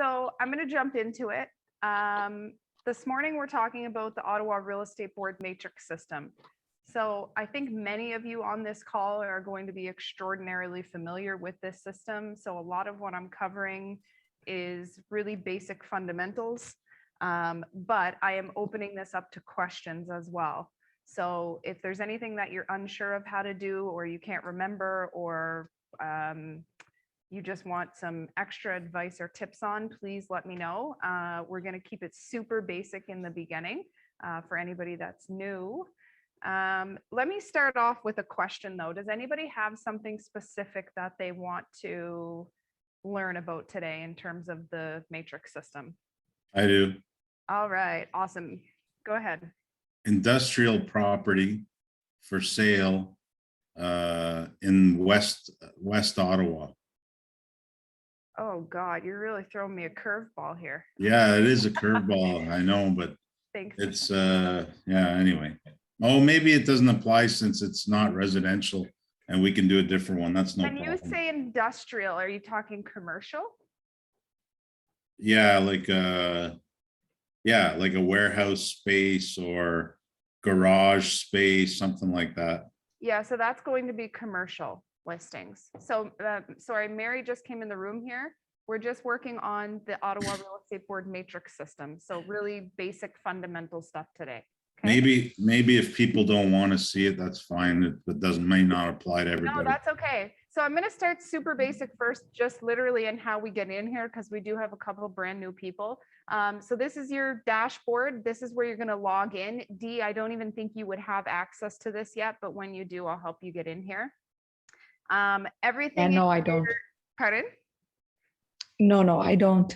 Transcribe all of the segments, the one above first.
So I'm going to jump into it. This morning, we're talking about the Ottawa Real Estate Board matrix system. So I think many of you on this call are going to be extraordinarily familiar with this system. So a lot of what I'm covering is really basic fundamentals, but I am opening this up to questions as well. So if there's anything that you're unsure of how to do, or you can't remember, or you just want some extra advice or tips on, please let me know. We're going to keep it super basic in the beginning for anybody that's new. Let me start off with a question though. Does anybody have something specific that they want to learn about today in terms of the matrix system? I do. All right, awesome. Go ahead. Industrial property for sale in West Ottawa. Oh God, you're really throwing me a curveball here. Yeah, it is a curveball, I know, but Thanks. it's yeah, anyway. Oh, maybe it doesn't apply since it's not residential and we can do a different one. That's no When problem. you say industrial, are you talking commercial? Yeah, like a warehouse space or garage space, something like that. Yeah, so that's going to be commercial listings. So sorry, Mary just came in the room here. We're just working on the Ottawa Real Estate Board matrix system. So really basic fundamental stuff today. Okay? Maybe if people don't want to see it, that's fine. It may not apply to everybody. No, that's okay. So I'm going to start super basic first, just literally in how we get in here, because we do have a couple of brand new people. So this is your dashboard. This is where you're going to log in. Dee, I don't even think you would have access to this yet, but when you do, I'll help you get in here. Everything. No, I don't. Pardon? No, I don't.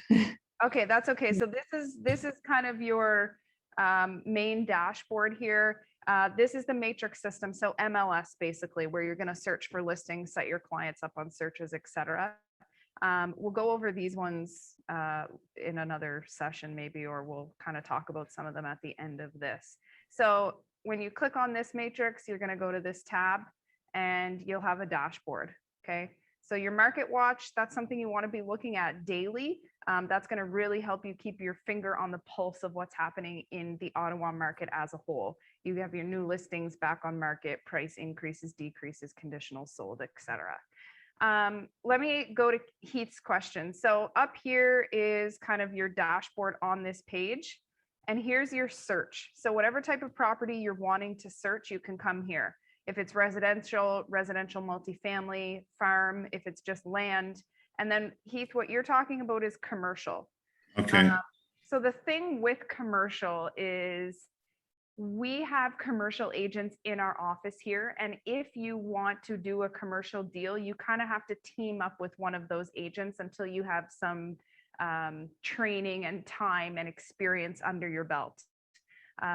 Okay, that's okay. So this is kind of your main dashboard here. This is the matrix system. So MLS basically, where you're going to search for listings, set your clients up on searches, etc. We'll go over these ones in another session maybe, or we'll kind of talk about some of them at the end of this. So when you click on this matrix, you're going to go to this tab and you'll have a dashboard. Okay. So your market watch, that's something you want to be looking at daily. That's going to really help you keep your finger on the pulse of what's happening in the Ottawa market as a whole. You have your new listings back on market, price increases, decreases, conditional sold, etc. Let me go to Heath's question. So up here is kind of your dashboard on this page. And here's your search. So whatever type of property you're wanting to search, you can come here. If it's residential, multifamily, farm, if it's just land. And then Heath, what you're talking about is commercial. Okay. So the thing with commercial is we have commercial agents in our office here. And if you want to do a commercial deal, you kind of have to team up with one of those agents until you have some training and time and experience under your belt.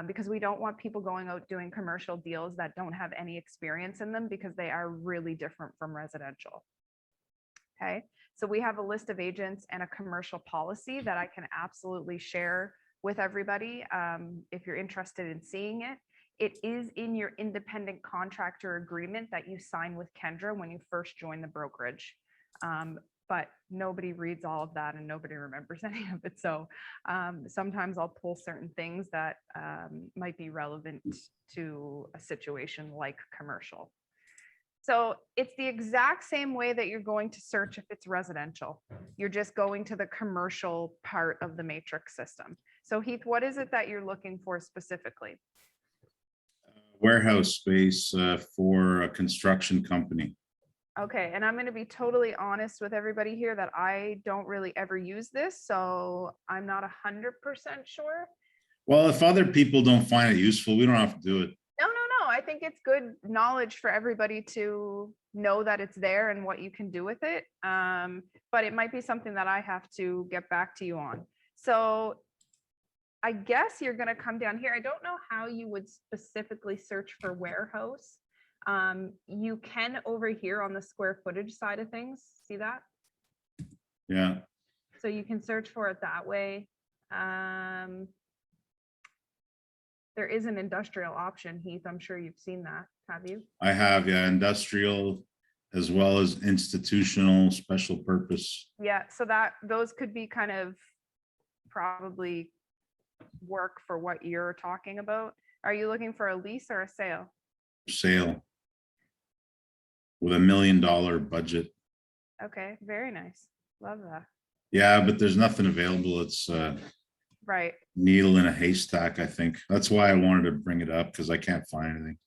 Because we don't want people going out doing commercial deals that don't have any experience in them, because they are really different from residential. Okay, so we have a list of agents and a commercial policy that I can absolutely share with everybody if you're interested in seeing it. It is in your independent contractor agreement that you sign with Kendra when you first join the brokerage. But nobody reads all of that and nobody remembers any of it. So sometimes I'll pull certain things that might be relevant to a situation like commercial. So it's the exact same way that you're going to search if it's residential. You're just going to the commercial part of the matrix system. So Heath, what is it that you're looking for specifically? Warehouse space for a construction company. Okay, and I'm going to be totally honest with everybody here that I don't really ever use this, so I'm not 100% sure. Well, if other people don't find it useful, we don't have to do it. No. I think it's good knowledge for everybody to know that it's there and what you can do with it. But it might be something that I have to get back to you on. So I guess you're going to come down here. I don't know how you would specifically search for warehouse. You can over here on the square footage side of things. See that? Yeah. So you can search for it that way. There is an industrial option, Heath. I'm sure you've seen that. Have you? I have, yeah. Industrial as well as institutional special purpose. Yeah, so those could be kind of probably work for what you're talking about. Are you looking for a lease or a sale? Sale with $1 million budget. Okay, very nice. Love that. Yeah, but there's nothing available. It's Right. needle in a haystack, I think. That's why I wanted to bring it up, because I can't find anything.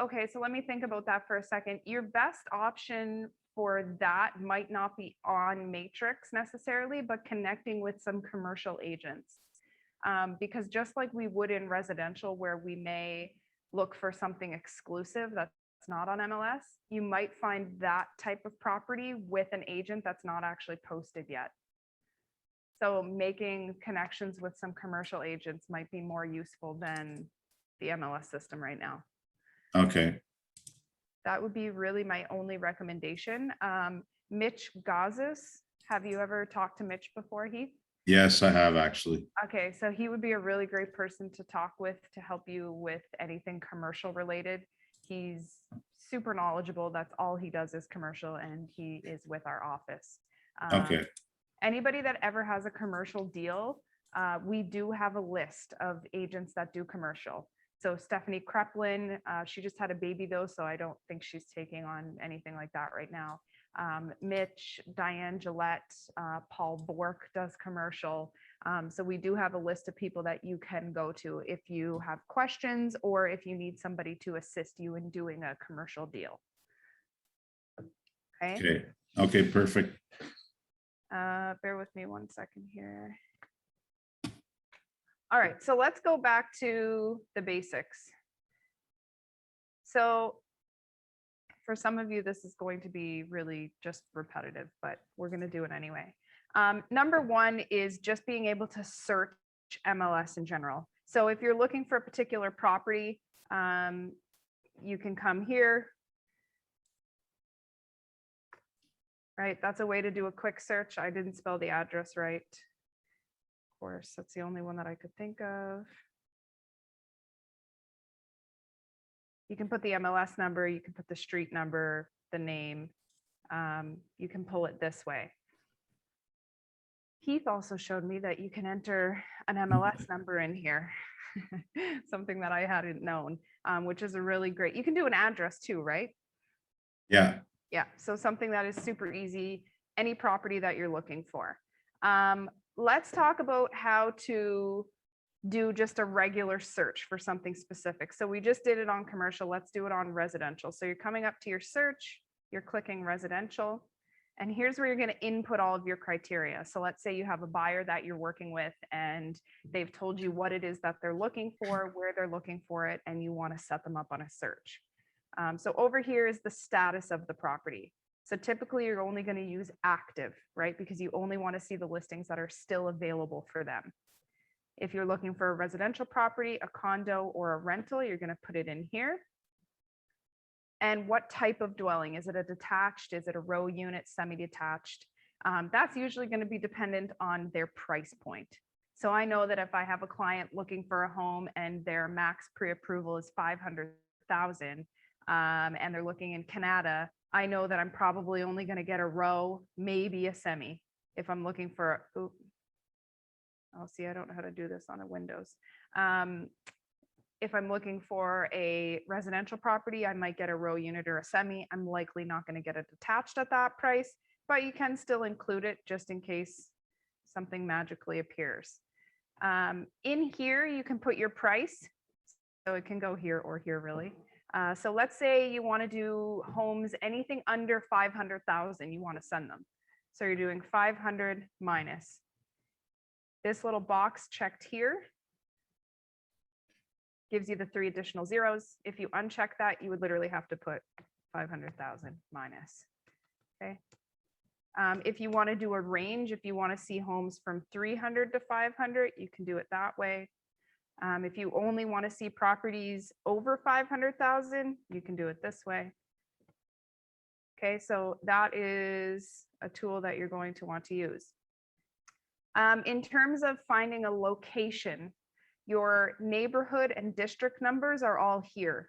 Okay, so let me think about that for a second. Your best option for that might not be on Matrix necessarily, but connecting with some commercial agents. Because just like we would in residential, where we may look for something exclusive that's not on MLS, you might find that type of property with an agent that's not actually posted yet. So making connections with some commercial agents might be more useful than the MLS system right now. Okay. That would be really my only recommendation. Mitch Gazis, have you ever talked to Mitch before, Heath? Yes, I have actually. Okay, so he would be a really great person to talk with to help you with anything commercial related. He's super knowledgeable. That's all he does is commercial, and he is with our office. Okay. Anybody that ever has a commercial deal, we do have a list of agents that do commercial. So Stephanie Kreplin, she just had a baby though, so I don't think she's taking on anything like that right now. Mitch, Diane Gillette, Paul Bork does commercial. So we do have a list of people that you can go to if you have questions or if you need somebody to assist you in doing a commercial deal. Okay. Okay. Okay, perfect. Bear with me one second here. All right, so let's go back to the basics. So for some of you, this is going to be really just repetitive, but we're going to do it anyway. Number one is just being able to search MLS in general. So if you're looking for a particular property, you can come here. Right, that's a way to do a quick search. I didn't spell the address right. Of course, that's the only one that I could think of. You can put the MLS number, you can put the street number, the name. You can pull it this way. Keith also showed me that you can enter an MLS number in here, something that I hadn't known, which is a really great, you can do an address too, right? Yeah. Yeah, so something that is super easy, any property that you're looking for. Let's talk about how to do just a regular search for something specific. So we just did it on commercial, let's do it on residential. So you're coming up to your search, you're clicking residential, and here's where you're going to input all of your criteria. So let's say you have a buyer that you're working with and they've told you what it is that they're looking for, where they're looking for it, and you want to set them up on a search. So over here is the status of the property. So typically you're only going to use active, right? Because you only want to see the listings that are still available for them. If you're looking for a residential property, a condo, or a rental, you're going to put it in here. And what type of dwelling? Is it a detached? Is it a row unit, semi-detached? That's usually going to be dependent on their price point. So I know that if I have a client looking for a home and their max pre-approval is $500,000, and they're looking in Canada, I know that I'm probably only going to get a row, maybe a semi. If I'm looking for, oh, see, I don't know how to do this on a Windows. If I'm looking for a residential property, I might get a row unit or a semi. I'm likely not going to get a detached at that price, but you can still include it just in case something magically appears. In here, you can put your price. So it can go here or here really. So let's say you want to do homes, anything under 500,000, you want to send them. So you're doing 500 minus this little box checked here. Gives you the 3 additional zeros. If you uncheck that, you would literally have to put 500,000 minus. Okay. If you want to do a range, if you want to see homes from 300 to 500, you can do it that way. If you only want to see properties over 500,000, you can do it this way. Okay, so that is a tool that you're going to want to use. In terms of finding a location, your neighborhood and district numbers are all here.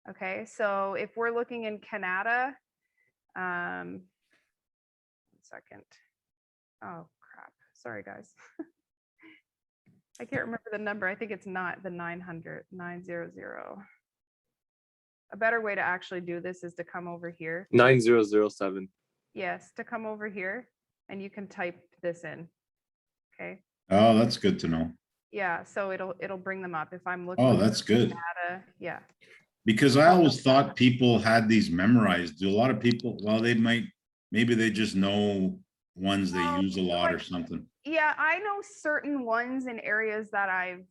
Okay, so if we're looking in Canada, 1 second. Oh, crap. Sorry, guys. I can't remember the number. I think it's not the 900, 900. A better way to actually do this is to come over here. 9007. Yes, to come over here and you can type this in. Okay. Oh, that's good to know. Yeah, so it'll bring them up if I'm looking. Oh, that's good. Data. Yeah. Because I always thought people had these memorized. Do a lot of people, well, maybe they just know ones they use a lot or something. Yeah, I know certain ones in areas that I've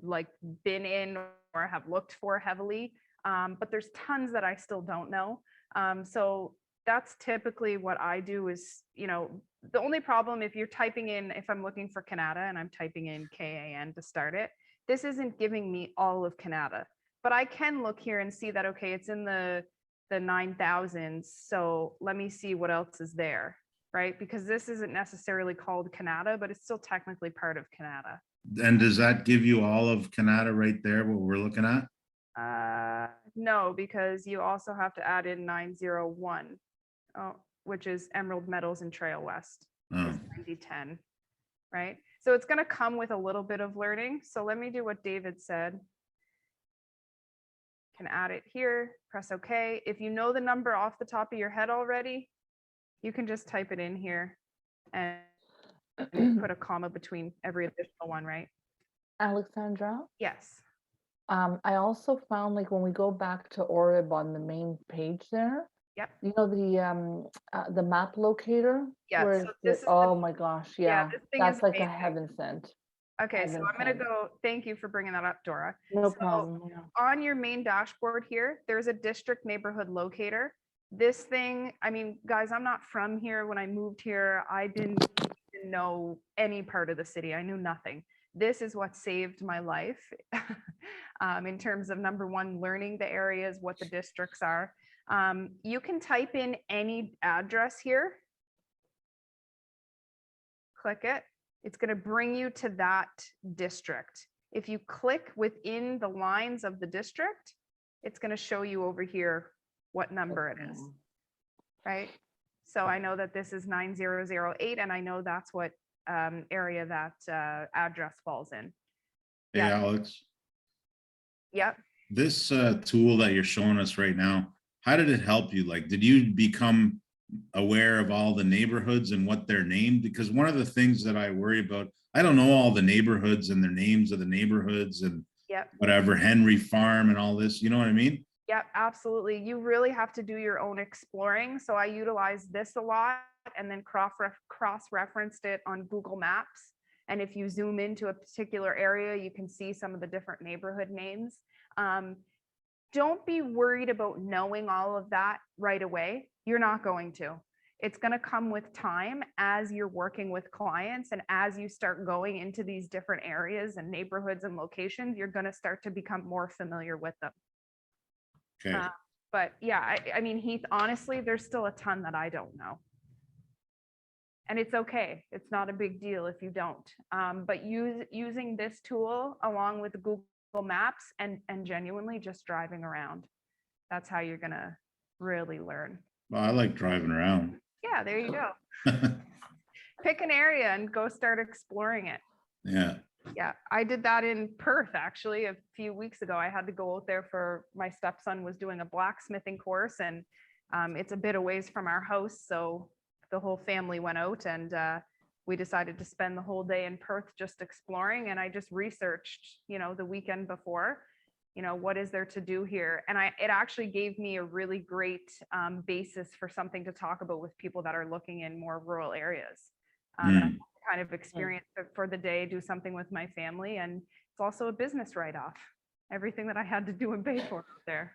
like been in or have looked for heavily, but there's tons that I still don't know. So that's typically what I do is, the only problem if you're typing in, if I'm looking for Canada and I'm typing in KAN to start it, this isn't giving me all of Canada, but I can look here and see that, okay, it's in the 9,000s. So let me see what else is there. Right? Because this isn't necessarily called Canada, but it's still technically part of Canada. And does that give you all of Canada right there, what we're looking at? No, because you also have to add in 901, which is Emerald Metals and Trail West. Oh. Is 9010, right? So it's going to come with a little bit of learning. So let me do what David said. Can add it here, press OK. If you know the number off the top of your head already, you can just type it in here and put a comma between every additional one, right? Alexandra, Yes. I also found like when we go back to OREB on the main page there, Yep. you know, the map locator? Yeah, where so it's this is oh my gosh, yeah. this thing That's is like a amazing. heaven sent. Okay, so heaven I'm gonna sent. go, thank you for bringing that up, Dora. No So problem. Yeah. on your main dashboard here, there's a district neighborhood locator. This thing, I mean, guys, I'm not from here. When I moved here, I didn't even know any part of the city. I knew nothing. This is what saved my life in terms of number one, learning the areas, what the districts are. You can type in any address here. Click it. It's going to bring you to that district. If you click within the lines of the district, it's going to show you over here what number it is, right? So I know that this is 9008, and I know that's what area that address falls in. Hey, Yeah. Alex, Yep. this tool that you're showing us right now, how did it help you? Like, did you become aware of all the neighborhoods and what they're named? Because one of the things that I worry about, I don't know all the neighborhoods and their names of the neighborhoods and Yep. whatever, Henry Farm and all this, you know what I mean? Yep, absolutely. You really have to do your own exploring. So I utilize this a lot and then cross-referenced it on Google Maps. And if you zoom into a particular area, you can see some of the different neighborhood names. Don't be worried about knowing all of that right away. You're not going to. It's going to come with time as you're working with clients and as you start going into these different areas and neighborhoods and locations, you're going to start to become more familiar with them. Okay. But yeah, I mean, Heath, honestly, there's still a ton that I don't know. And it's okay. It's not a big deal if you don't. But using this tool along with Google Maps and genuinely just driving around, that's how you're gonna really learn. Well, I like driving around. Yeah, there you go. Pick an area and go start exploring it. Yeah. Yeah, I did that in Perth actually a few weeks ago. I had to go out there for my stepson was doing a blacksmithing course, and it's a bit a ways from our house. So the whole family went out and we decided to spend the whole day in Perth just exploring. And I just researched, the weekend before, what is there to do here? And it actually gave me a really great basis for something to talk about with people that are looking in more rural areas. And I kind of experience it for the day, do something with my family. And it's also a business write-off, everything that I had to do and pay for out there.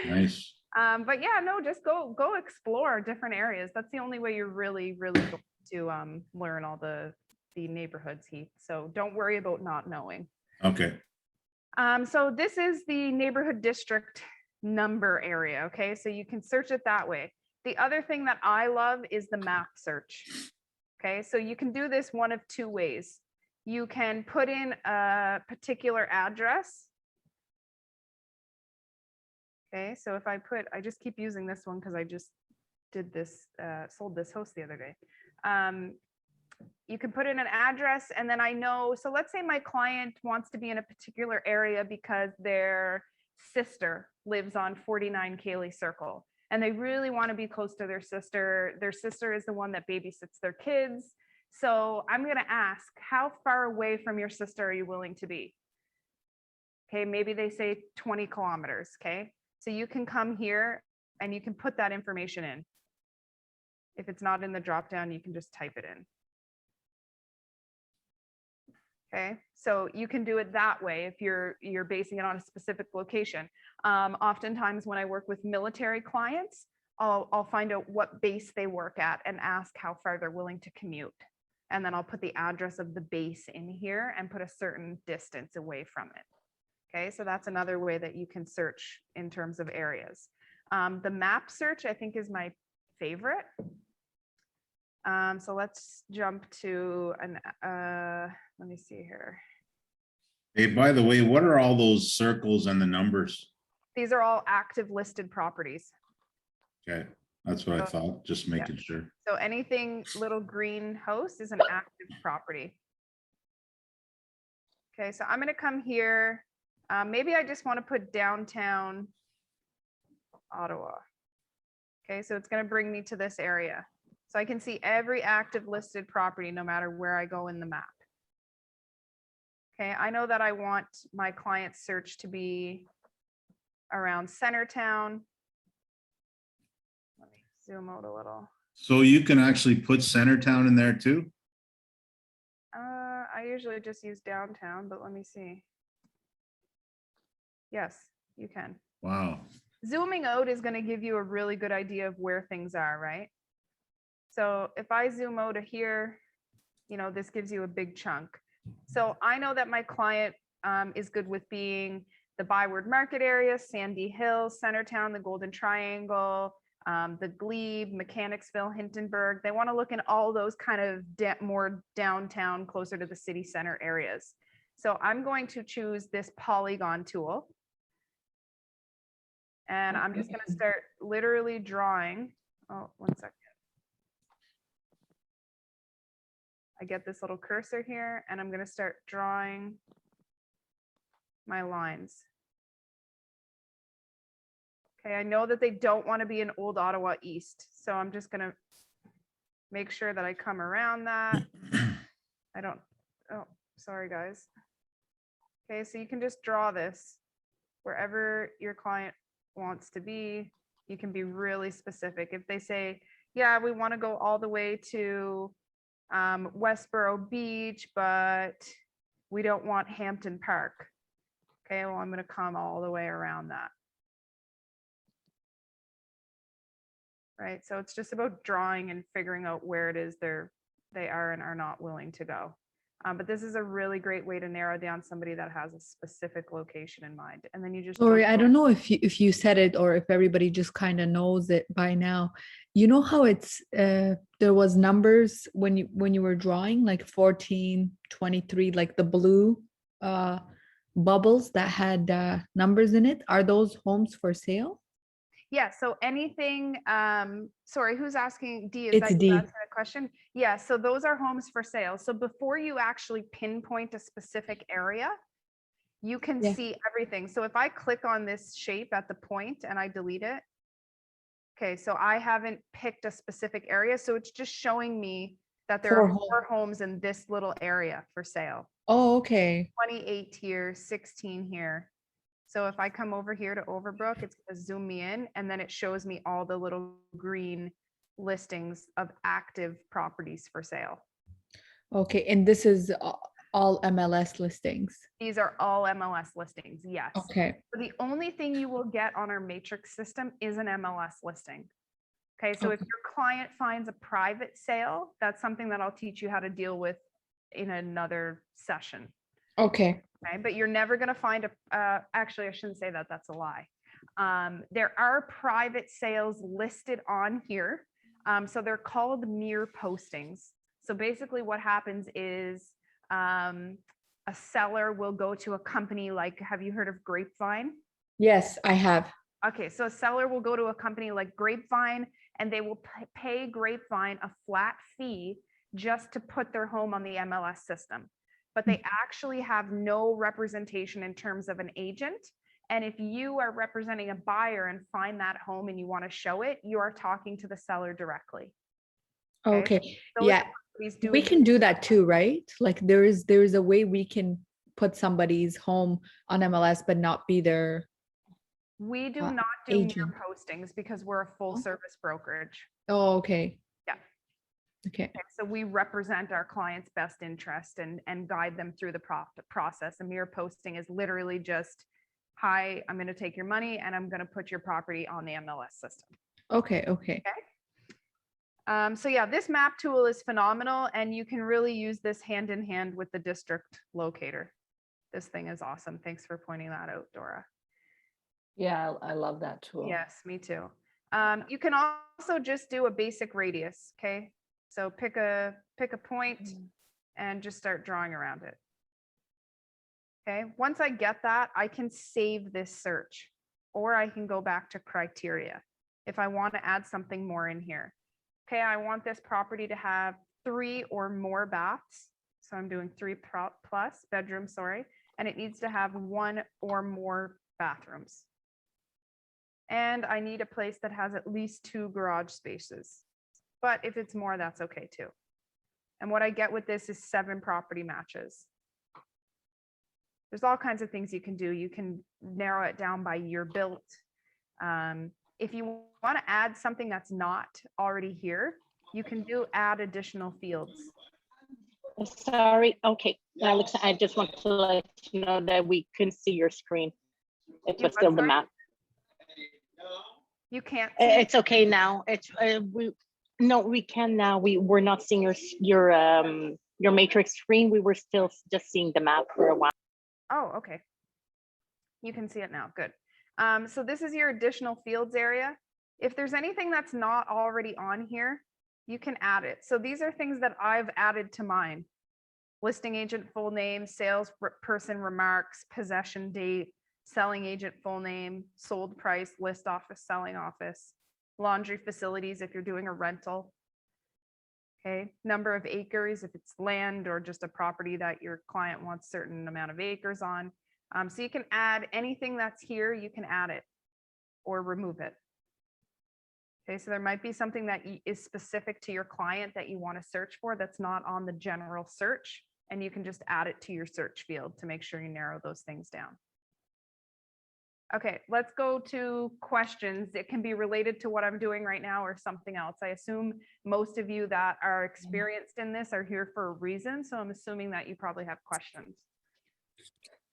Nice. But yeah, no, just go explore different areas. That's the only way you're really going to learn all the neighborhoods, Heath. So don't worry about not knowing. Okay. So this is the neighborhood district number area. Okay, so you can search it that way. The other thing that I love is the map search. Okay, so you can do this one of two ways. You can put in a particular address Okay, so if I just keep using this one because I just did this, sold this house the other day. You can put in an address and then I know, so let's say my client wants to be in a particular area because their sister lives on 49 Cayley Circle and they really want to be close to their sister. Their sister is the one that babysits their kids. So I'm going to ask, how far away from your sister are you willing to be? Okay, maybe they say 20 kilometers. Okay, so you can come here and you can put that information in. If it's not in the dropdown, you can just type it in. Okay, so you can do it that way if you're basing it on a specific location. Oftentimes when I work with military clients, I'll find out what base they work at and ask how far they're willing to commute. And then I'll put the address of the base in here and put a certain distance away from it. Okay, so that's another way that you can search in terms of areas. The map search, I think, is my favorite. So let's jump to let me see here. Hey, by the way, what are all those circles and the numbers? These are all active listed properties. Okay, that's what I thought, just making sure. So anything little green house is an active property. Okay, so I'm going to come here. Maybe I just want to put downtown Ottawa. Okay, so it's going to bring me to this area. So I can see every active listed property no matter where I go in the map. Okay, I know that I want my client search to be around Centertown. Let me zoom out a little. So you can actually put Centertown in there too? I usually just use downtown, but let me see. Yes, you can. Wow. Zooming out is going to give you a really good idea of where things are, right? So if I zoom out of here, you know, this gives you a big chunk. So I know that my client is good with being the Byward Market area, Sandy Hills, Centertown, the Golden Triangle, the Glebe, Mechanicsville, Hintonburg. They want to look in all those kind of more downtown, closer to the city center areas. So I'm going to choose this polygon tool. And I'm just going to start literally drawing. Oh, 1 second. I get this little cursor here and I'm going to start drawing my lines. Okay, I know that they don't want to be in Old Ottawa East, so I'm just going to make sure that I come around that. I don't, oh, sorry guys. Okay, so you can just draw this wherever your client wants to be. You can be really specific. If they say, yeah, we want to go all the way to Westboro Beach, but we don't want Hampton Park. Okay, well, I'm going to come all the way around that. Right, so it's just about drawing and figuring out where it is they are and are not willing to go. But this is a really great way to narrow down somebody that has a specific location in mind. And then you just Sorry, I don't know if you said it or if everybody just kind of knows it by now. You know how it's there was numbers when you were drawing, like 14, 23, like the blue bubbles that had numbers in it. Are those homes for sale? Yeah, so anything, sorry, who's asking? D, is It's that D. you answering the question? Yeah, so those are homes for sale. So before you actually pinpoint a specific area, you can Yeah. see everything. So if I click on this shape at the point and I delete it, okay, so I haven't picked a specific area. So it's just showing me that there are 4 homes in this little area for sale. Oh, okay. 28 here, 16 here. So if I come over here to Overbrook, it's going to zoom me in and then it shows me all the little green listings of active properties for sale. Okay, and this is all MLS listings. These are all MLS listings, yes. Okay. So the only thing you will get on our matrix system is an MLS listing. Okay, so if your client finds a private sale, that's something that I'll teach you how to deal with in another session. Okay. Okay, but you're never going to find actually, I shouldn't say that, that's a lie. There are private sales listed on here. So they're called mere postings. So basically what happens is a seller will go to a company like, have you heard of Grapevine? Yes, I have. Okay, so a seller will go to a company like Grapevine and they will pay Grapevine a flat fee just to put their home on the MLS system. But they actually have no representation in terms of an agent. And if you are representing a buyer and find that home and you want to show it, you are talking to the seller directly. Okay, Those yeah, companies we do can do that too, right? Like there is a way we can put somebody's home on MLS but not be their We do Uh, not do agent. mere postings because we're a full service brokerage. Oh, okay. Yeah. Okay. So we represent our clients' best interest and guide them through the process. A mere posting is literally just, hi, I'm going to take your money and I'm going to put your property on the MLS system. Okay. Okay. So yeah, this map tool is phenomenal and you can really use this hand in hand with the district locator. This thing is awesome. Thanks for pointing that out, Dora. Yeah, I love that tool. Yes, me too. You can also just do a basic radius, okay? So pick a point and just start drawing around it. Okay, once I get that, I can save this search or I can go back to criteria if I want to add something more in here. Okay, I want this property to have 3 or more baths. So I'm doing 3 plus bedrooms, sorry, and it needs to have 1 or more bathrooms. And I need a place that has at least 2 garage spaces. But if it's more, that's okay too. And what I get with this is 7 property matches. There's all kinds of things you can do. You can narrow it down by year built. If you want to add something that's not already here, you can do add additional fields. Sorry. Okay, Alex, I just want to let you know that we couldn't see your screen. It You was still the what, sorry? map. You can't see. It's okay now. It's we can now. We're not seeing your matrix screen. We were still just seeing the map for a while. Oh, okay. You can see it now. Good. So this is your additional fields area. If there's anything that's not already on here, you can add it. So these are things that I've added to mine. Listing agent full name, sales person remarks, possession date, selling agent full name, sold price, list office, selling office, laundry facilities if you're doing a rental. Okay, number of acres if it's land or just a property that your client wants certain amount of acres on. So you can add anything that's here, you can add it or remove it. Okay, so there might be something that is specific to your client that you want to search for that's not on the general search, and you can just add it to your search field to make sure you narrow those things down. Okay, let's go to questions. It can be related to what I'm doing right now or something else. I assume most of you that are experienced in this are here for a reason, so I'm assuming that you probably have questions.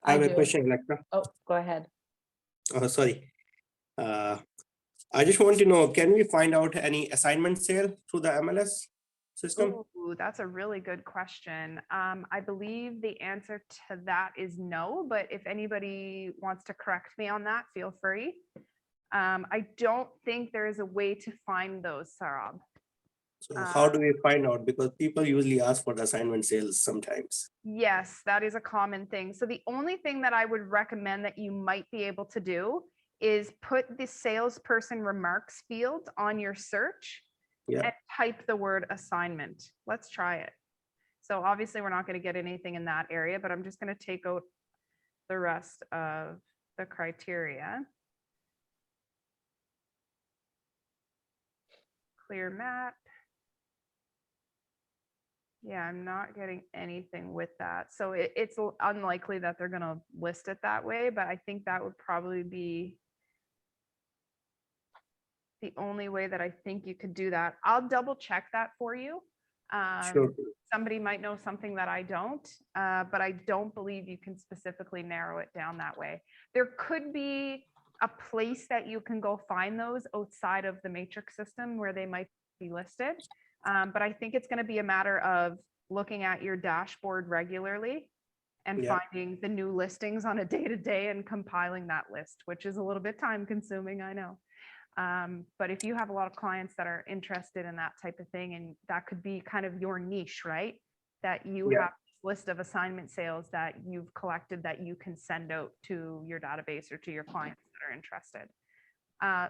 I have a do. question, Alexa. Oh, go ahead. Oh, sorry. I just want to know, can we find out any assignment sale through the MLS system? Ooh, that's a really good question. I believe the answer to that is no, but if anybody wants to correct me on that, feel free. I don't think there is a way to find those, Sarab. So how do we find out? Because people usually ask for the assignment sales sometimes. Yes, that is a common thing. So the only thing that I would recommend that you might be able to do is put the salesperson remarks field on your search and type the word assignment. Let's try it. So obviously we're not going to get anything in that area, but I'm just going to take out the rest of the criteria. Clear map. Yeah, I'm not getting anything with that. So it's unlikely that they're going to list it that way, but I think that would probably be the only way that I think you could do that. I'll double check that for you. Sure. Somebody might know something that I don't, but I don't believe you can specifically narrow it down that way. There could be a place that you can go find those outside of the matrix system where they might be listed. But I think it's going to be a matter of looking at your dashboard regularly and finding the new listings on a day-to-day and compiling that list, which is a little bit time consuming, I know. But if you have a lot of clients that are interested in that type of thing, and that could be kind of your niche, right? That you have a list of assignment sales that you've collected that you can send out to your database or to your clients that are interested.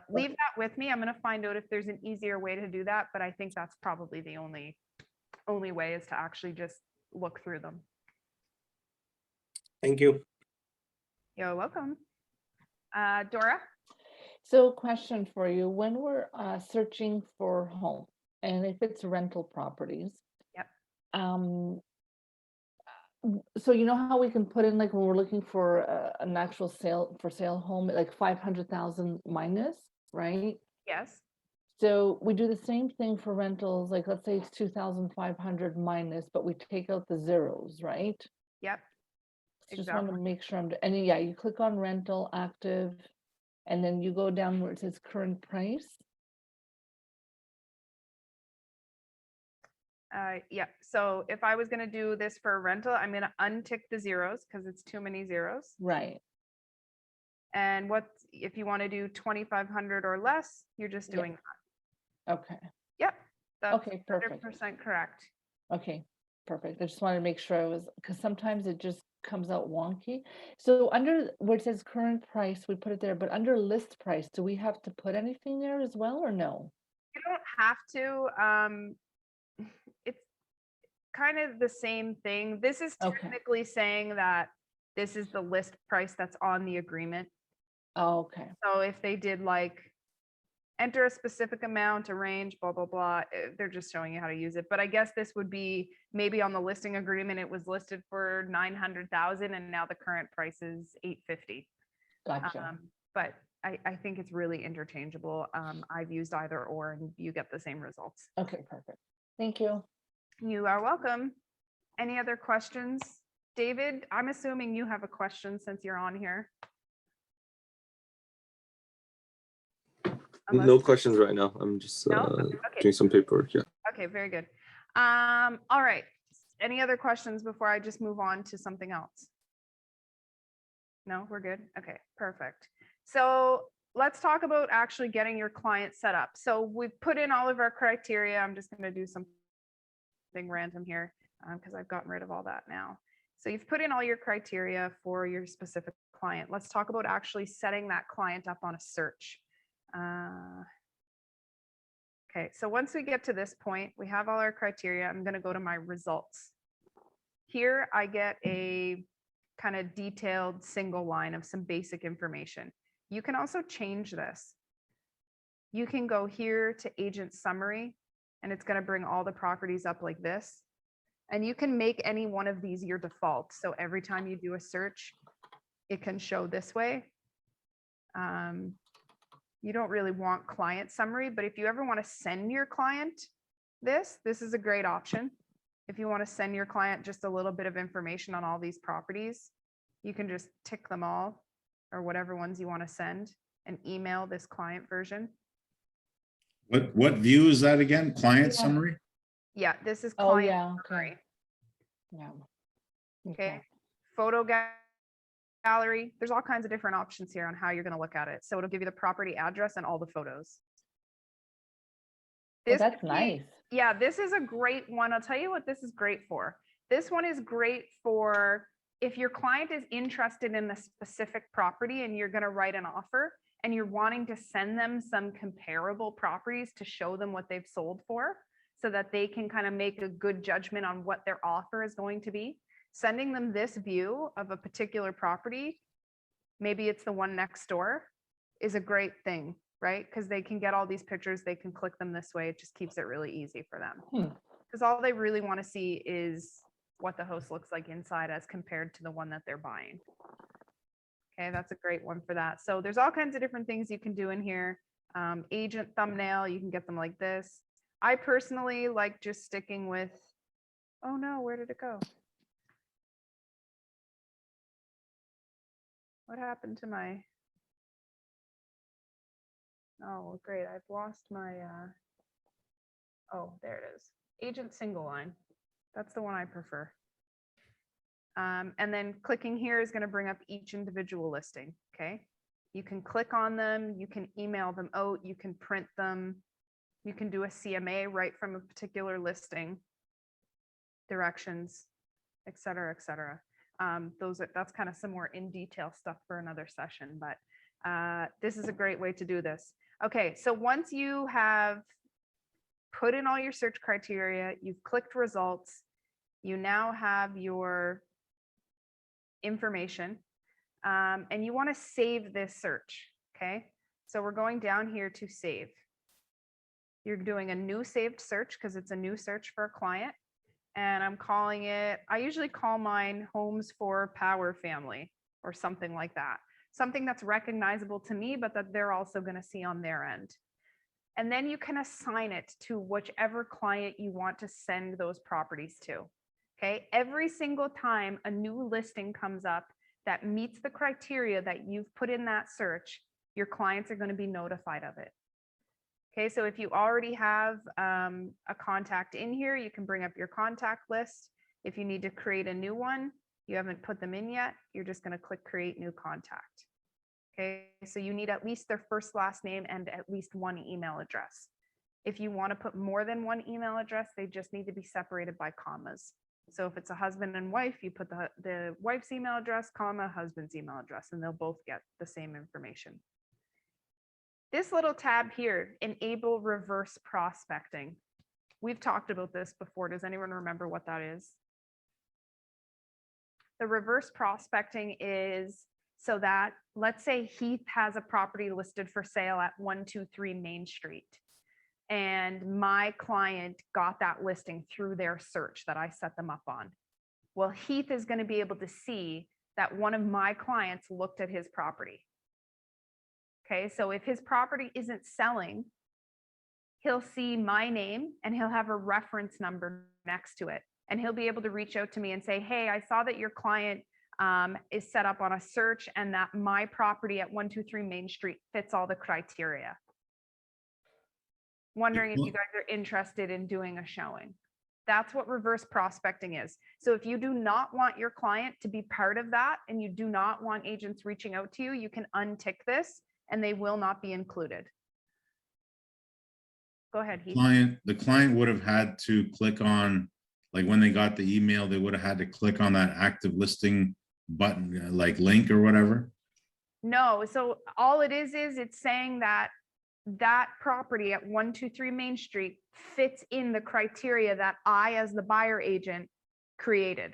Leave that with me. I'm gonna find out if there's an easier way to do that, but I think that's probably the only way is to actually just look through them. Thank you. You're welcome. Dora? So question for you, when we're searching for home, and if it's rental properties. Yep. So you know how we can put in, like, when we're looking for an actual for sale home, like 500,000 minus, right? Yes. So we do the same thing for rentals, like let's say it's 2,500 minus, but we take out the zeros, right? Yep. Just want to Exactly. make sure and yeah, you click on rental active, and then you go down where it says current price. Yeah. So if I was going to do this for a rental, I'm going to untick the zeros because it's too many zeros. Right. And what if you want to do 2,500 or less, you're just Yeah. doing that. Okay. Yep. That's Okay, perfect. 100% correct. Okay, perfect. I just wanted to make sure I was, because sometimes it just comes out wonky. So under where it says current price, we put it there, but under list price, do we have to put anything there as well, or no? You don't have to. It's kind of the same thing. This is Okay. technically saying that this is the list price that's on the agreement. Oh, okay. So if they did like enter a specific amount, a range, blah, blah, blah, they're just showing you how to use it. But I guess this would be maybe on the listing agreement, it was listed for 900,000 and now the current price is 850. Gotcha. But I think it's really interchangeable. I've used either or and you get the same results. Okay, perfect. Thank you. You are welcome. Any other questions? David, I'm assuming you have a question since you're on here. No questions right now. I'm just No? Okay. doing some paperwork. Yeah. Okay, very good. All right. Any other questions before I just move on to something else? No, we're good. Okay, perfect. So let's talk about actually getting your client set up. So we've put in all of our criteria. I'm just going to do something random here because I've gotten rid of all that now. So you've put in all your criteria for your specific client. Let's talk about actually setting that client up on a search. Okay, so once we get to this point, we have all our criteria. I'm going to go to my results. Here I get a kind of detailed single line of some basic information. You can also change this. You can go here to agent summary, and it's going to bring all the properties up like this. And you can make any one of these your default. So every time you do a search, it can show this way. You don't really want client summary, but if you ever want to send your client this is a great option. If you want to send your client just a little bit of information on all these properties, you can just tick them all or whatever ones you want to send and email this client version. What view is that again? Client Yeah. summary? Yeah, this is Oh, client yeah, summary. okay. Yeah. Okay. Photo gallery. There's all kinds of different options here on how you're going to look at it. So it'll give you the property address and all the photos. Oh, that's nice. Yeah, this is a great one. I'll tell you what this is great for. This one is great for if your client is interested in the specific property and you're going to write an offer and you're wanting to send them some comparable properties to show them what they've sold for so that they can kind of make a good judgment on what their offer is going to be. Sending them this view of a particular property, maybe it's the one next door, is a great thing, right? Because they can get all these pictures, they can click them this way. It just keeps it really easy for them. Because all they really want to see is what the house looks like inside as compared to the one that they're buying. Okay, that's a great one for that. So there's all kinds of different things you can do in here. Agent thumbnail, you can get them like this. I personally like just sticking with, oh no, where did it go? What happened to my, oh great, I've lost my, oh, there it is. Agent single line. That's the one I prefer. And then clicking here is going to bring up each individual listing. Okay. You can click on them. You can email them out. You can print them. You can do a CMA right from a particular listing, directions, et cetera, et cetera. That's kind of some more in detail stuff for another session, but This is a great way to do this. Okay, so once you have put in all your search criteria, you've clicked results, you now have your information, and you want to save this search. Okay, so we're going down here to save. You're doing a new saved search because it's a new search for a client. And I'm calling it, I usually call mine Homes for Power Family or something like that. Something that's recognizable to me, but that they're also going to see on their end. And then you can assign it to whichever client you want to send those properties to. Okay, every single time a new listing comes up that meets the criteria that you've put in that search, your clients are going to be notified of it. Okay, so if you already have a contact in here, you can bring up your contact list. If you need to create a new one, you haven't put them in yet, you're just going to click create new contact. Okay, so you need at least their first, last name and at least one email address. If you want to put more than one email address, they just need to be separated by commas. So if it's a husband and wife, you put the wife's email address, comma, husband's email address, and they'll both get the same information. This little tab here, enable reverse prospecting. We've talked about this before. Does anyone remember what that is? The reverse prospecting is so that, let's say Heath has a property listed for sale at 123 Main Street. And my client got that listing through their search that I set them up on. Well, Heath is going to be able to see that one of my clients looked at his property. Okay, so if his property isn't selling, he'll see my name and he'll have a reference number next to it. And he'll be able to reach out to me and say, hey, I saw that your client is set up on a search and that my property at 123 Main Street fits all the criteria. Wondering if you guys are interested in doing a showing. That's what reverse prospecting is. So if you do not want your client to be part of that and you do not want agents reaching out to you, you can untick this and they will not be included. Go ahead, Heath. The client would have had to click on, like when they got the email, they would have had to click on that active listing button, like link or whatever. No, so all it is it's saying that that property at 123 Main Street fits in the criteria that I, as the buyer agent, created.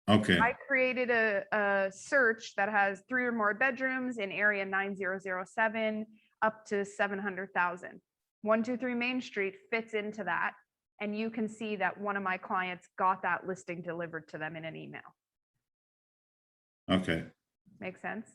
Okay. I created a search that has 3 or more bedrooms in area 9007 up to 700,000. 123 Main Street fits into that. And you can see that one of my clients got that listing delivered to them in an email. Okay. Make sense?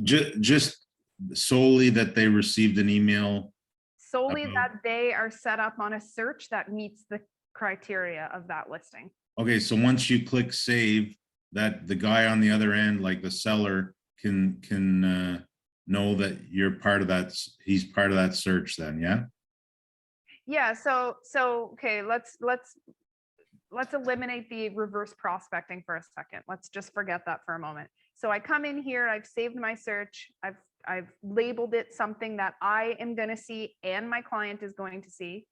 Just solely that they received an email. Solely that they are set up on a search that meets the criteria of that listing. Okay, so once you click save, that the guy on the other end, like the seller, can know that you're part of that. He's part of that search then, yeah? Yeah, so okay, let's eliminate the reverse prospecting for a second. Let's just forget that for a moment. So I come in here, I've saved my search, I've labeled it something that I am going to see and my client is going to see.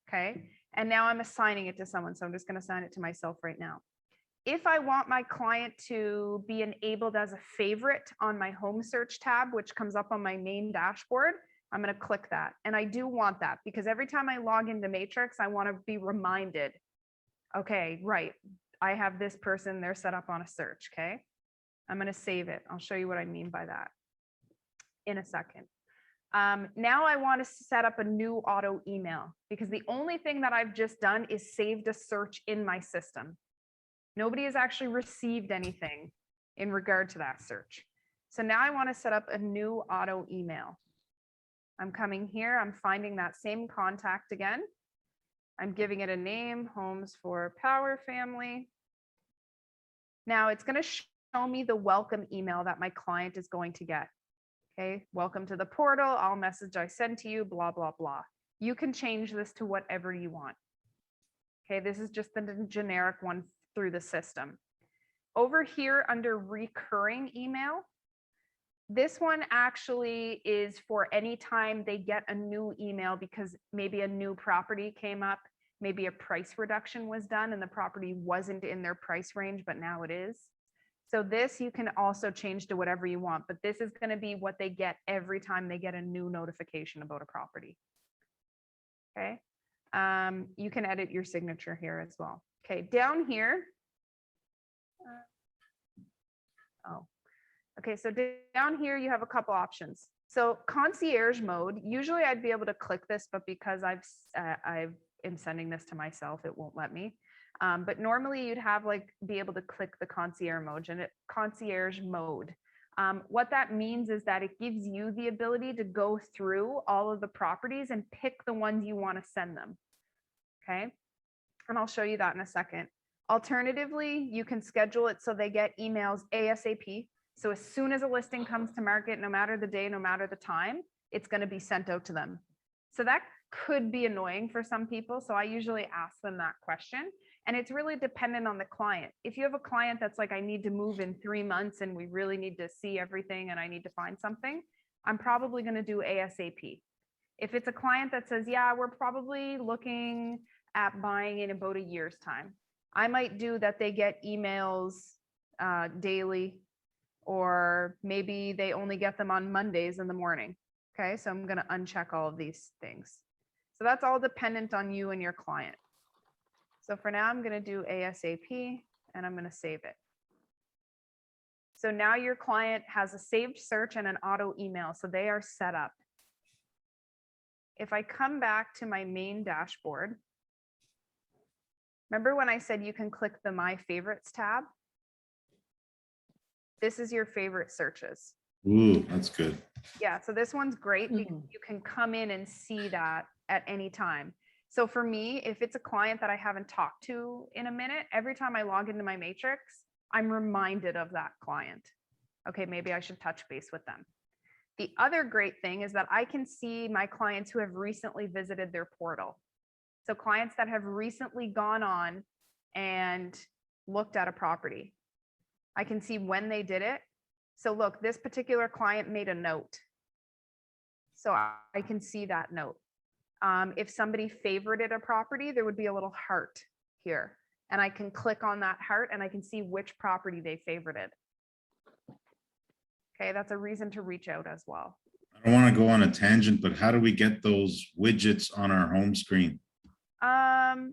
Okay. And now I'm assigning it to someone. So I'm just going to assign it to myself right now. If I want my client to be enabled as a favorite on my home search tab, which comes up on my main dashboard, I'm going to click that. And I do want that because every time I log into Matrix, I want to be reminded, okay, right, I have this person, they're set up on a search. Okay. I'm going to save it. I'll show you what I mean by that in a second. Now I want to set up a new auto email because the only thing that I've just done is saved a search in my system. Nobody has actually received anything in regard to that search. So now I want to set up a new auto email. I'm coming here, I'm finding that same contact again. I'm giving it a name, Homes for Power Family. Now it's going to show me the welcome email that my client is going to get. Okay, welcome to the portal, all message I sent to you, blah, blah, blah. You can change this to whatever you want. Okay, this is just the generic one through the system. Over here under recurring email, this one actually is for any time they get a new email because maybe a new property came up, maybe a price reduction was done and the property wasn't in their price range, but now it is. So this you can also change to whatever you want, but this is going to be what they get every time they get a new notification about a property. Okay. You can edit your signature here as well. Okay, down here. Oh, okay. So down here you have a couple options. So concierge mode, usually I'd be able to click this, but because I am sending this to myself, it won't let me. But normally you'd have like be able to click the concierge mode. What that means is that it gives you the ability to go through all of the properties and pick the ones you want to send them. Okay. And I'll show you that in a second. Alternatively, you can schedule it so they get emails ASAP. So as soon as a listing comes to market, no matter the day, no matter the time, it's going to be sent out to them. So that could be annoying for some people. So I usually ask them that question. And it's really dependent on the client. If you have a client that's like, I need to move in 3 months and we really need to see everything and I need to find something, I'm probably going to do ASAP. If it's a client that says, yeah, we're probably looking at buying in about a year's time, I might do that they get emails daily, or maybe they only get them on Mondays in the morning. Okay, so I'm going to uncheck all of these things. So that's all dependent on you and your client. So for now, I'm going to do ASAP and I'm going to save it. So now your client has a saved search and an auto email. So they are set up. If I come back to my main dashboard, remember when I said you can click the My Favorites tab? This is your favorite searches. Ooh, that's good. Yeah, so this one's great because you can come in and see that at any time. So for me, if it's a client that I haven't talked to in a minute, every time I log into my matrix, I'm reminded of that client. Okay, maybe I should touch base with them. The other great thing is that I can see my clients who have recently visited their portal. So clients that have recently gone on and looked at a property. I can see when they did it. So look, this particular client made a note. So I can see that note. If somebody favorited a property, there would be a little heart here. And I can click on that heart and I can see which property they favorited. Okay, that's a reason to reach out as well. I don't want to go on a tangent, but how do we get those widgets on our home screen?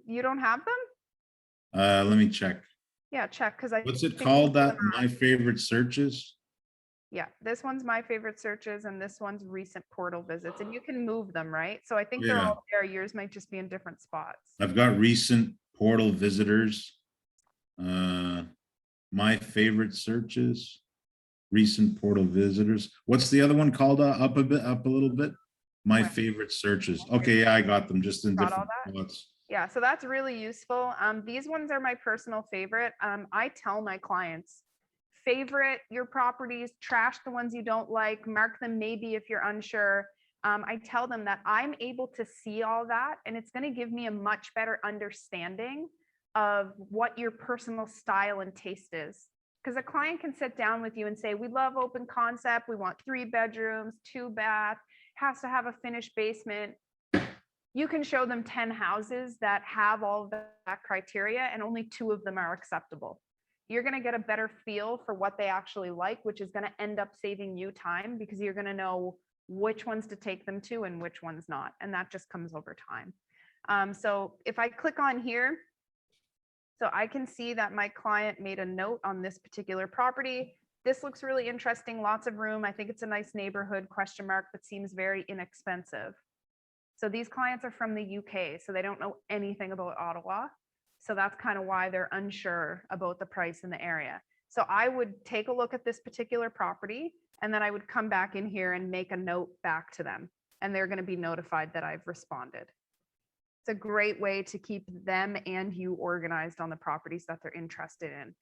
You don't have them? Let me check. Yeah, check because What's it called? That My Favorite Searches? Yeah, this one's My Favorite Searches and this one's Recent Portal Visits, and you can move them, right? So I think they're all there. Yours might just be in different spots. I've got Recent Portal Visitors. My Favorite Searches. Recent Portal Visitors. What's the other one called? Up a little bit. My Favorite Searches. Okay, yeah, I got them just in different spots. Yeah, so that's really useful. These ones are my personal favorite. I tell my clients, favorite your properties, trash the ones you don't like, mark them maybe if you're unsure. I tell them that I'm able to see all that, and it's going to give me a much better understanding of what your personal style and taste is. Because a client can sit down with you and say, we love open concept, we want 3 bedrooms, 2 bath, has to have a finished basement. You can show them 10 houses that have all of that criteria and only 2 of them are acceptable. You're going to get a better feel for what they actually like, which is going to end up saving you time because you're going to know which ones to take them to and which ones not. And that just comes over time. So if I click on here, so I can see that my client made a note on this particular property. This looks really interesting, lots of room. I think it's a nice neighborhood, ? But seems very inexpensive. So these clients are from the UK, so they don't know anything about Ottawa. So that's kind of why they're unsure about the price in the area. So I would take a look at this particular property, and then I would come back in here and make a note back to them. And they're going to be notified that I've responded. It's a great way to keep them and you organized on the properties that they're interested in,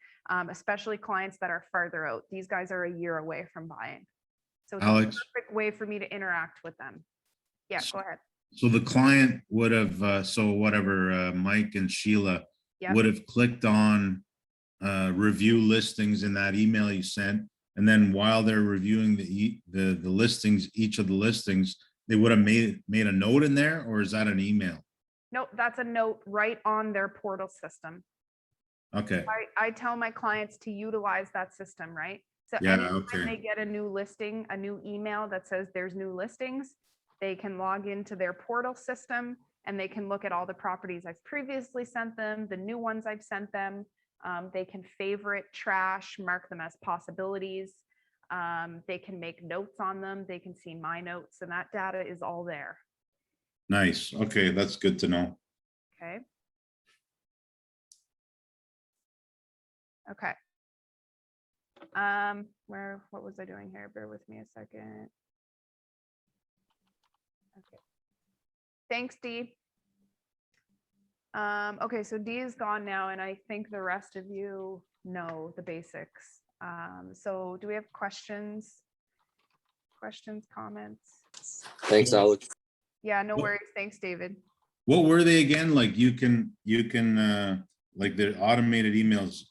especially clients that are farther out. These guys are a year away from buying. So it's Alex, a perfect way for me to interact with them. Yeah, go ahead. So the client would have, Mike and Sheila Yep. would have clicked on review listings in that email you sent. And then while they're reviewing the listings, each of the listings, they would have made a note in there, or is that an email? Nope, that's a note right on their portal system. Okay, I tell my clients to utilize that system, right? So yeah, anytime okay. they get a new listing, a new email that says there's new listings, they can log into their portal system and they can look at all the properties I've previously sent them, the new ones I've sent them. They can favorite, trash, mark them as possibilities. They can make notes on them. They can see my notes, and that data is all there. Nice. Okay, that's good to know. Okay. Okay. What was I doing here? Bear with me a second. Okay. Thanks, Dee. Okay, so Dee is gone now, and I think the rest of you know the basics. So do we have questions? Questions, comments? Thanks, Alex. Yeah, no worries. Thanks, David. What were they again? Like you can like the automated emails,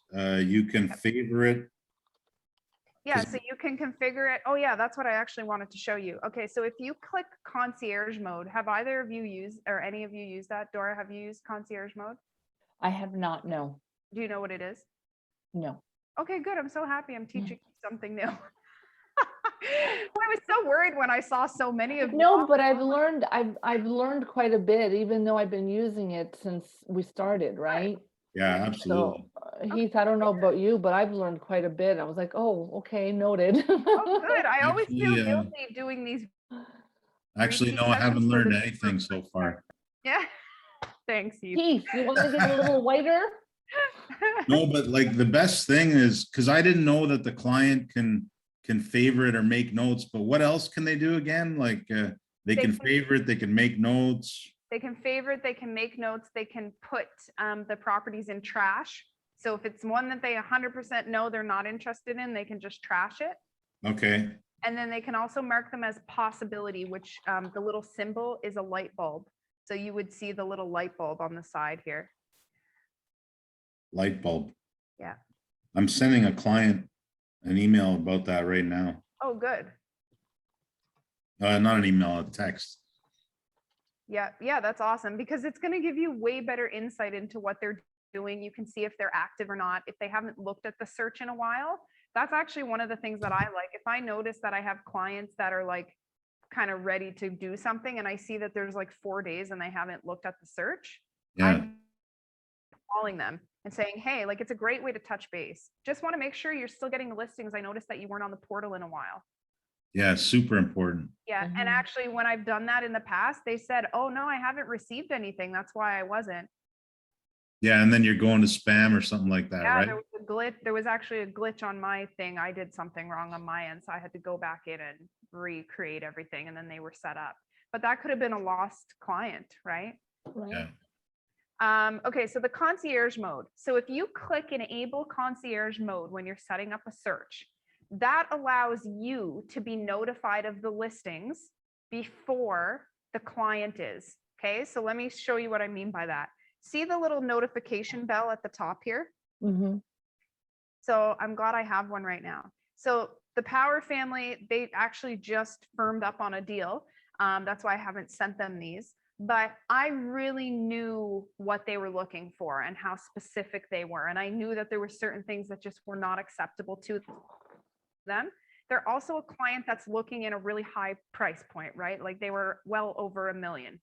you can favorite. Yeah, so you can configure it. Oh yeah, that's what I actually wanted to show you. Okay, so if you click concierge mode, have either of you used, or any of you used that? Dora, have you used concierge mode? I have not, no, Do you know what it is? no. Okay, good. I'm so happy I'm teaching you something new. I was so worried when I saw so many of you. No, but I've learned quite a bit, even though I've been using it since we started, right? Yeah, absolutely. So Heath, I don't know about you, but I've learned quite a bit. I was like, oh, okay, noted. Oh, good. I always feel Actually, guilty doing these. Actually, repeat no, I sessions haven't for learned the anything so far. Yeah. Thanks, Heath. Heath, you want to get a little whiter? No, but like the best thing is, because I didn't know that the client can favorite or make notes, but what else can they do again? Like they can favorite, they can make notes. They can favorite, they can make notes, they can put the properties in trash. So if it's one that they 100% know they're not interested in, they can just trash it. Okay, And then they can also mark them as possibility, which the little symbol is a light bulb. So you would see the little light bulb on the side here. light bulb. Yeah. I'm sending a client an email about that right now. Oh, good. Not an email, a text. Yeah, yeah, that's awesome because it's going to give you way better insight into what they're doing. You can see if they're active or not. If they haven't looked at the search in a while, that's actually one of the things that I like. If I notice that I have clients that are like kind of ready to do something and I see that there's like 4 days and they haven't looked at the search, Yeah, I'm calling them and saying, hey, like it's a great way to touch base. Just want to make sure you're still getting the listings. I noticed that you weren't on the portal in a while. yeah, super important. Yeah. And actually, when I've done that in the past, they said, oh, no, I haven't received anything. That's why I wasn't. Yeah, and then you're going to spam or something like that, Yeah, right? there was a glitch. There was actually a glitch on my thing. I did something wrong on my end. So I had to go back in and recreate everything. And then they were set up. But that could have been a lost client, right? Yeah. Okay, so the concierge mode. So if you click enable concierge mode when you're setting up a search, that allows you to be notified of the listings before the client is. Okay, so let me show you what I mean by that. See the little notification bell at the top here? Mm-hmm. So I'm glad I have one right now. So the Power family, they actually just firmed up on a deal. That's why I haven't sent them these. But I really knew what they were looking for and how specific they were. And I knew that there were certain things that just were not acceptable to them. They're also a client that's looking in a really high price point, right? Like they were well over $1 million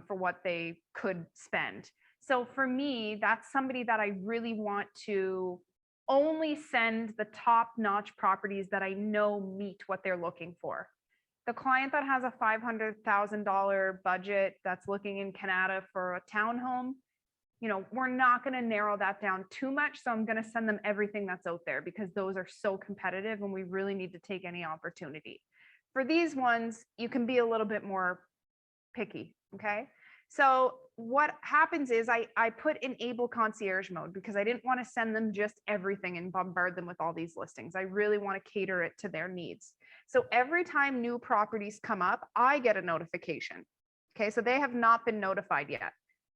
for what they could spend. So for me, that's somebody that I really want to only send the top-notch properties that I know meet what they're looking for. The client that has a $500,000 budget that's looking in Canada for a townhome, you know, we're not going to narrow that down too much. So I'm going to send them everything that's out there because those are so competitive and we really need to take any opportunity. For these ones, you can be a little bit more picky. Okay. So what happens is I put enable concierge mode because I didn't want to send them just everything and bombard them with all these listings. I really want to cater it to their needs. So every time new properties come up, I get a notification. Okay, so they have not been notified yet.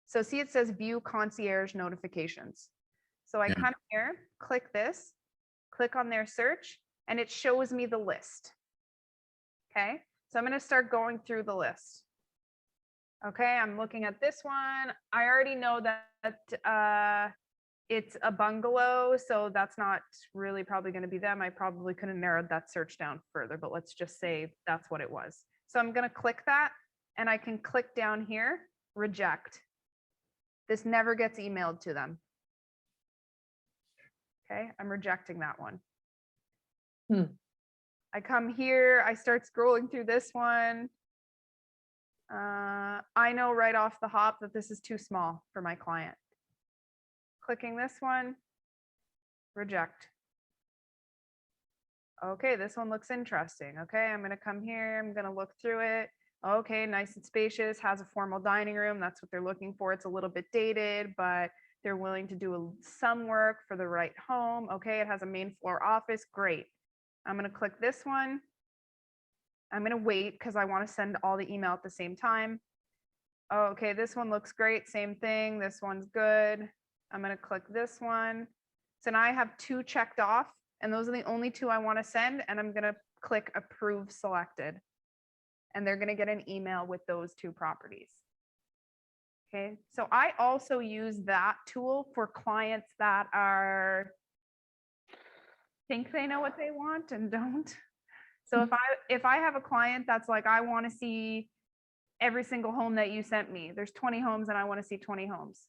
So see, it says view concierge notifications. So I come here, click this, click on their search, and it shows me the list. Okay, so I'm going to start going through the list. Okay, I'm looking at this one. I already know that It's a bungalow, so that's not really probably going to be them. I probably could have narrowed that search down further, but let's just say that's what it was. So I'm going to click that and I can click down here, reject. This never gets emailed to them. Okay, I'm rejecting that one. I come here, I start scrolling through this one. I know right off the hop that this is too small for my client. Clicking this one, reject. Okay, this one looks interesting. Okay, I'm gonna come here, I'm gonna look through it. Okay, nice and spacious, has a formal dining room. That's what they're looking for. It's a little bit dated, but they're willing to do some work for the right home. Okay, it has a main floor office. Great. I'm gonna click this one. I'm gonna wait because I want to send all the email at the same time. Okay, this one looks great. Same thing. This one's good. I'm gonna click this one. So now I have 2 checked off, and those are the only 2 I want to send. And I'm gonna click approve selected. And they're gonna get an email with those 2 properties. Okay, so I also use that tool for clients that are think they know what they want and don't. So if I have a client that's like, I want to see every single home that you sent me, there's 20 homes and I want to see 20 homes.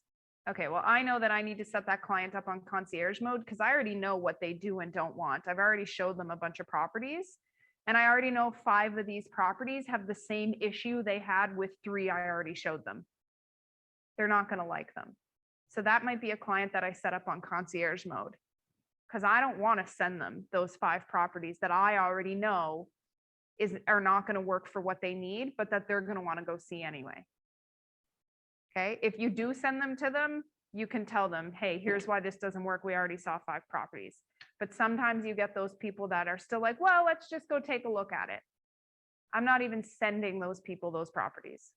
Okay, well, I know that I need to set that client up on concierge mode because I already know what they do and don't want. I've already showed them a bunch of properties, and I already know 5 of these properties have the same issue they had with 3 I already showed them. They're not going to like them. So that might be a client that I set up on concierge mode, because I don't want to send them those 5 properties that I already know are not going to work for what they need, but that they're going to want to go see anyway. Okay, if you do send them to them, you can tell them, hey, here's why this doesn't work. We already saw 5 properties. But sometimes you get those people that are still like, well, let's just go take a look at it. I'm not even sending those people those properties.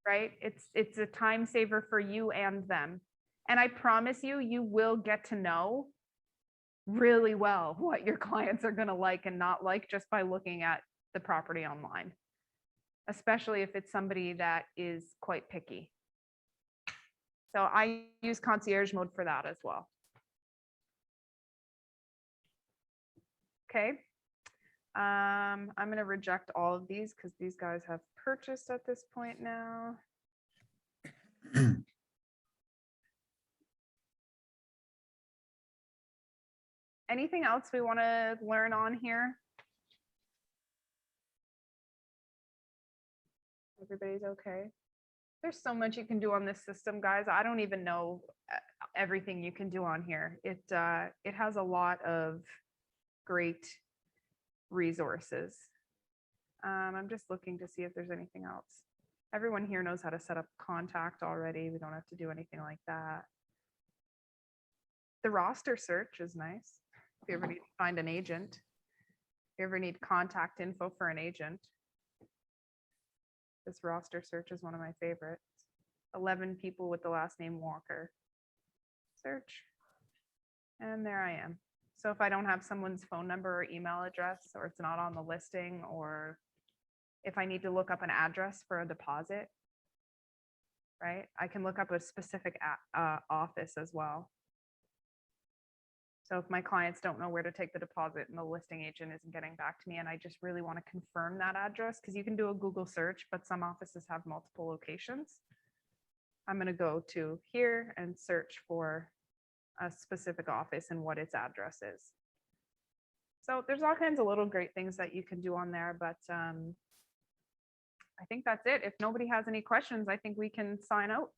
Right? It's a time saver for you and them. And I promise you, you will get to know really well what your clients are going to like and not like just by looking at the property online, especially if it's somebody that is quite picky. So I use concierge mode for that as well. Okay. I'm going to reject all of these because these guys have purchased at this point now. Anything else we want to learn on here? Everybody's okay? There's so much you can do on this system, guys. I don't even know everything you can do on here. It has a lot of great resources. I'm just looking to see if there's anything else. Everyone here knows how to set up contact already. We don't have to do anything like that. The roster search is nice. If you ever need to find an agent, if you ever need contact info for an agent. This roster search is one of my favorites. 11 people with the last name Walker. Search. And there I am. So if I don't have someone's phone number or email address, or it's not on the listing, or if I need to look up an address for a deposit, right? I can look up a specific office as well. So if my clients don't know where to take the deposit and the listing agent isn't getting back to me and I just really want to confirm that address, because you can do a Google search, but some offices have multiple locations. I'm going to go to here and search for a specific office and what its address is. So there's all kinds of little great things that you can do on there, but I think that's it. If nobody has any questions, I think we can sign out.